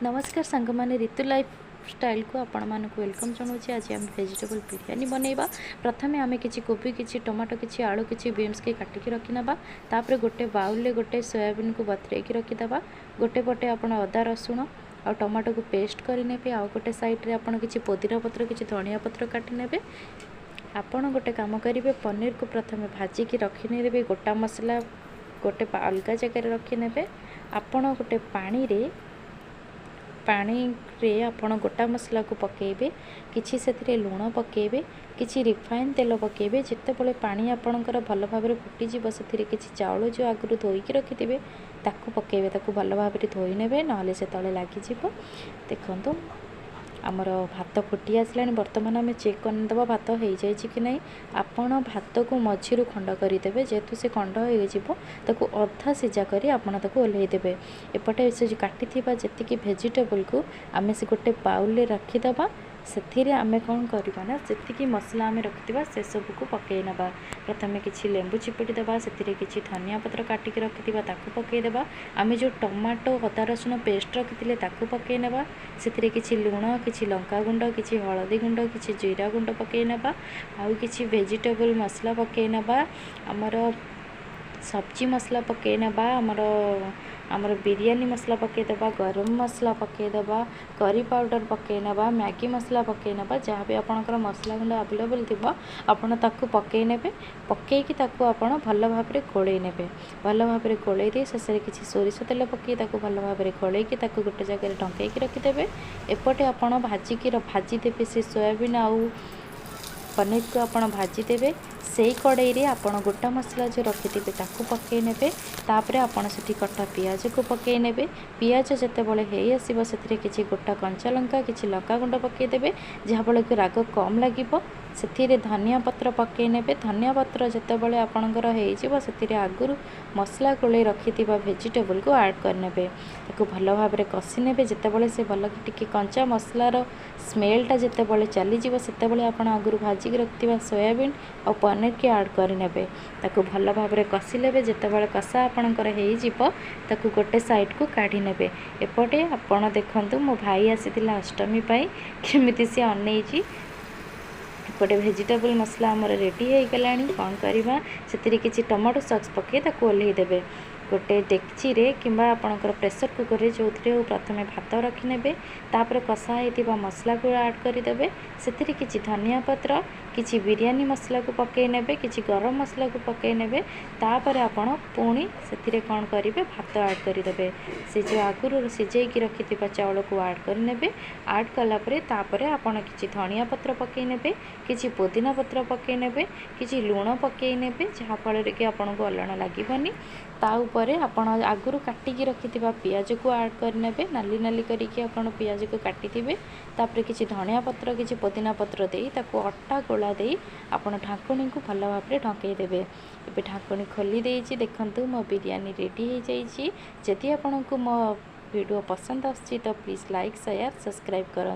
नमस्कार सांग मैंने ऋतु लाइफ स्टाइल को आपण मानक वेलकम जनाऊँ। आज आम वेजिटेबल बिरयानी बनैबा। प्रथमे आम कि कोबी कि टमाटो कि आलू कि बीन्स के काटिकी रखी नवा। तापर गोटे बाउल गोटे सोयाबीन को बतरेकी रखीदे। गोटे पटे आप अदा रसुण आ टमाटो को पेस्ट करे आउ गोटे सैड्रे आप कि पुदीना पत्र कि धनिया पत्र काटी ने। आपण गोटे कम करेंगे पनीर को प्रथमे भाजिकी रखी ने। गोटा मसला गोटे अलग जगह रखी ने। आपण गोटे पानी रे आपण गोटा मसला को पकेबे किछि से लुण पकेबे किछि रिफाइन तेल पकेबे। जितेबाला पानी आपणकर भल भाव फुटीज से किछि चाउल जो आगु धोईकी रखिथे ताकू पकेबे। ताकू भल भाव धोई ने ना से तले लगिज। देखो आमर भात फुटी आसला। बर्तमान आम चेक करदे भात हो जाए कि नहीं। आपण भात को मझी खंड करदे जेहेतु से खंड हो अधा सीझा कर ओल्लैदेवे। एपटे से काटी जी भेजिटेबल को आम से गोटे बाउल रखीदे। से आम कौन करवा ना जी मसला आम रखी से सब को पकई नवा। प्रथम किसी लेंबू चिपुटी देवा से किसी धनिया पत्र काटिक रखी पकईदे। आम जो टमाटो अदा रसुण पेस्ट रखी पकई नवा। से किसी लुण कि लंका गुंड कि हलदी गुंड कि जीरा गुंड पकई नवा। आउ कि वेजिटेबल मसला पकई नवा। आमर सब्जी मसला पकई नवा। आमर बिरयानी मसला पकईदेवा। गरम मसला पकईदेवा। Curry powder पकईनवा। मैगी मसला पकईनवा। जहाँ भी आपंकर मसला गुंड अवेलेबल थी आपड़ ताकू पकई ने। पकईकी आपड़ भल भाव गोलई ने। भल भाव गोलई दे शेष किसी सोरिष तेल पकई भल भाव गोलैकी गोटे जगह ढंकई रखिदेवे। एपटे आपड़ भाजीदेवे से सोयाबीन आउ पनीर को आपड़ भाजीदेवे। से कड़ाई रे आपड़ गोटा मसला जो रखिथे ताकू पकई ने। तापर आपड़ से कटा पियाज को पकई ने। पियाज जितेबाला हो से किसी गोटा कंचा लंका कि लंका गुंड पकईदेवे जहाँफल कि राग कम लगे। से धनिया पत्र पकई ने। धनिया पत्र जितेबाला आपणकर हो आगुरी मसला गोल रखि भेजिटेबल को ऐड करने। भल भाव कषि ने। जितेबाला से भल टी कंचा मसलार स्मेलटा जितेबाला चलीज से आगुरी भाजिक रखि सोयाबीन और पनीर के ऐड करने। भल भाव कषिले जितेबाला कषा आपणकर हो गोटे साइड को काढ़ी ने। एपटे आपण देखु मो भाई आसी अष्टमी केमी सी अनई। एपटे भेजिटेबल मसला आमर रेडी हो गला। कौन करवा से किसी टमाटो सॉस पकई ओल्लैदेवे। गोटे डेक्ची रे किंबा आपणकर प्रेसर कुकर रे जो प्रथमे भात रखी ने। तापर कषा होता मसला को ऐड करदे। से किसी धनिया पत्र किसी बिरयानी मसला को पकई ने। किसी गरम मसला को पकई ने। तापर आपण पुणी से कौन करेंगे भात ऐड करदे। से जो आगुरी सिझेकी रखि चाउल को ऐड करने। ऐड कलापर तापर आपण किसी धनिया पत्र पकई ने। किसी पुदीना पत्र पकई ने। किसी लुण पकई ने जहाँफल कि आपको अलण लगभग। ताऊपर आपण आगुरी काटिकी रखि पियाज को ऐड करने। नाली नाली करके आपण पियाज को काटिथे। तापर किसी धनिया पत्र किसी पुदीना पत्र दे अटा गोला दे आपण ढाकुणी को भल भाव ढंकईदेवे। ए ढाकुणी खोली देछि। देखंतु मो बिरयानी रेडी हो जाइए। जदि आपको मो वीडियो पसंद आछि तो प्लीज़ लाइक शेयर सब्सक्राइब करंतु।